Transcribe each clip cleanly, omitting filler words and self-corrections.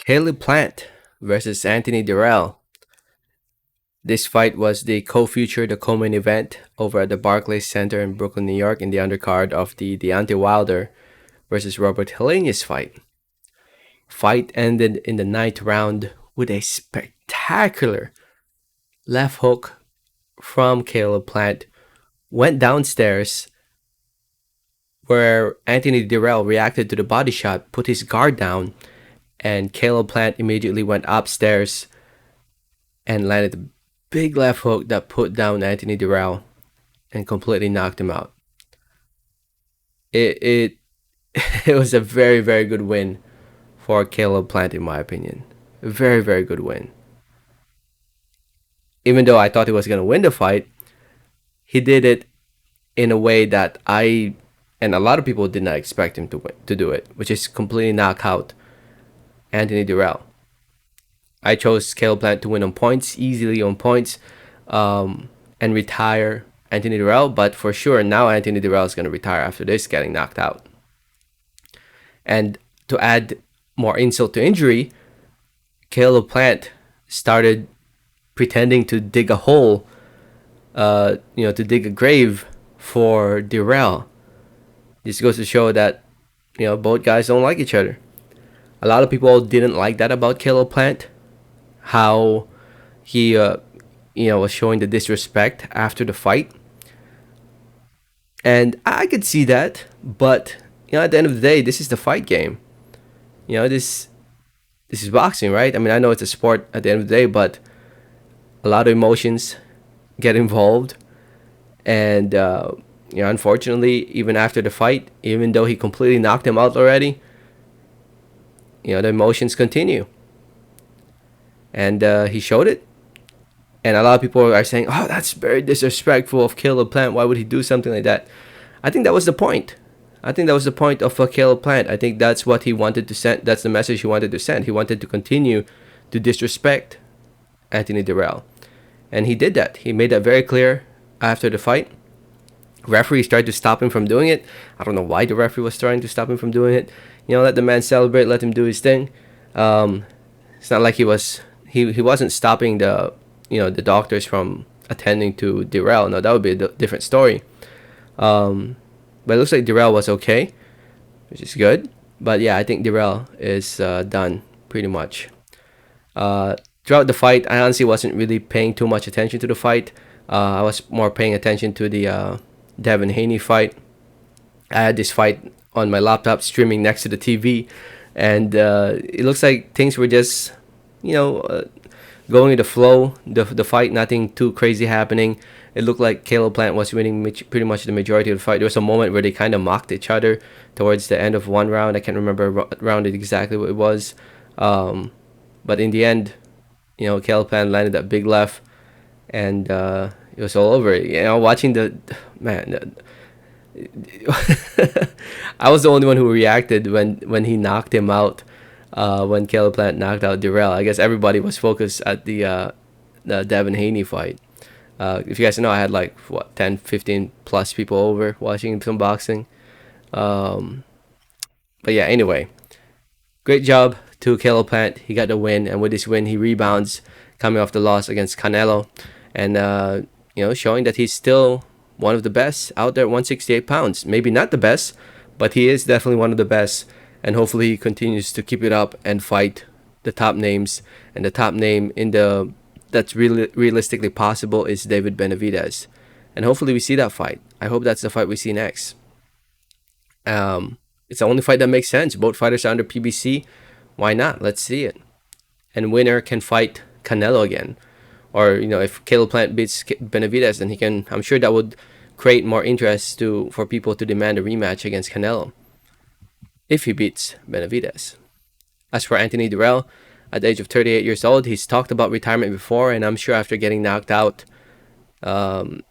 Caleb Plant versus Anthony Dirrell. This fight was the co-feature, the co-main event over at the Barclays Center in Brooklyn, New York, in the undercard of the Deontay Wilder versus Robert Helenius fight. Fight ended in the ninth round with a spectacular left hook from Caleb Plant. Went downstairs where Anthony Dirrell reacted to the body shot, put his guard down, and Caleb Plant immediately went upstairs and landed a big left hook that put down Anthony Dirrell and completely knocked him out. It it was a very, very good win for Caleb Plant, in my opinion. A very, very good win. Even though I thought he was going to win the fight, he did it in a way that I and a lot of people did not expect him to do it, which is completely knock out Anthony Dirrell. I chose Caleb Plant to win on points, easily on points, and retire Anthony Dirrell. But for sure, now Anthony Dirrell is going to retire after this, getting knocked out. And to add more insult to injury, Caleb Plant started pretending to dig a hole, to dig a grave for Dirrell. This goes to show that, both guys don't like each other. A lot of people didn't like that about Caleb Plant, how he, was showing the disrespect after the fight. And I could see that, but, at the end of the day, this is the fight game. This is boxing, right? I mean, I know it's a sport at the end of the day, but a lot of emotions get involved. And, unfortunately, even after the fight, even though he completely knocked him out already, the emotions continue. And he showed it. And a lot of people are saying, oh, that's very disrespectful of Caleb Plant. Why would he do something like that? I think that was the point. I think that was the point of Caleb Plant. I think that's what he wanted to send. That's the message he wanted to send. He wanted to continue to disrespect Anthony Dirrell. And he did that. He made that very clear after the fight. Referees tried to stop him from doing it. I don't know why the referee was trying to stop him from doing it. Let the man celebrate, let him do his thing. It's not like he wasn't stopping the doctors from attending to Dirrell. No, that would be a different story. But it looks like Dirrell was okay, which is good. But yeah, I think Dirrell is done pretty much. Throughout the fight, I honestly wasn't really paying too much attention to the fight. I was more paying attention to the Devin Haney fight. I had this fight on my laptop streaming next to the TV, and it looks like things were just, going with the flow. The fight, nothing too crazy happening. It looked like Caleb Plant was winning pretty much the majority of the fight. There was a moment where they kind of mocked each other towards the end of one round. I can't remember what round exactly what it was. But in the end, Caleb Plant landed that big left, and it was all over. Watching I was the only one who reacted when he knocked him out. When Caleb Plant knocked out Dirrell, I guess everybody was focused at the Devin Haney fight. If you guys know, I had 10, 15 plus people over watching some boxing. But yeah, anyway, great job to Caleb Plant. He got the win, and with this win, he rebounds coming off the loss against Canelo, and showing that he's still one of the best out there at 168 pounds. Maybe not the best, but he is definitely one of the best, and hopefully he continues to keep it up and fight the top names. And the top name that's really realistically possible is David Benavidez, and hopefully we see that fight. I hope that's the fight we see next. It's the only fight that makes sense. Both fighters are under PBC. Why not? Let's see it. And winner can fight Canelo again, or if Caleb Plant beats Benavidez, then he can. I'm sure that would create more interest for people to demand a rematch against Canelo if he beats Benavidez. As for Anthony Dirrell, at the age of 38 years old, he's talked about retirement before, and I'm sure after getting knocked out, I'm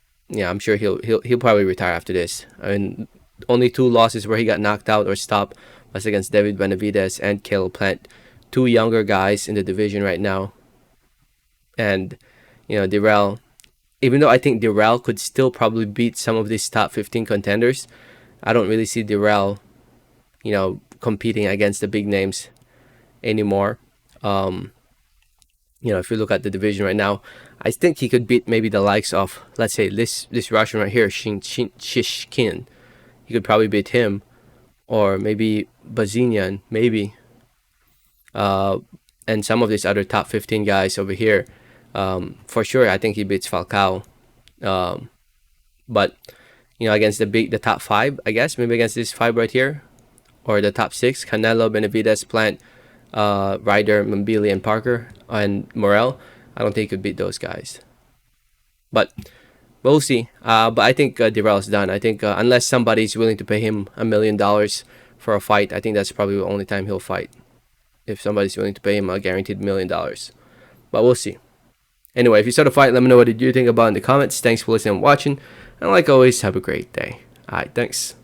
sure he'll probably retire after this. I mean, only 2 losses where he got knocked out or stopped was against David Benavidez and Caleb Plant, 2 younger guys in the division right now. And Dirrell, even though I think Dirrell could still probably beat some of these top 15 contenders, I don't really see Dirrell, competing against the big names anymore. If you look at the division right now, I think he could beat maybe the likes of, let's say, this Russian right here, Shishkin. He could probably beat him, or maybe Bazinian, maybe, uh, and some of these other top 15 guys over here. For sure, I think he beats Falcao. Um, but against the top five, I guess maybe against this five right here, or the top six: Canelo, Benavides, Plant, Ryder, Mambili, and Parker, and Morel. I don't think he could beat those guys. But we'll see. But I think Dirrell's done. I think unless somebody's willing to pay him $1 million for a fight, I think that's probably the only time he'll fight. If somebody's willing to pay him a guaranteed $1 million. But we'll see. Anyway, if you saw the fight, let me know what you think about in the comments. Thanks for listening and watching. And like always, have a great day. Alright, thanks.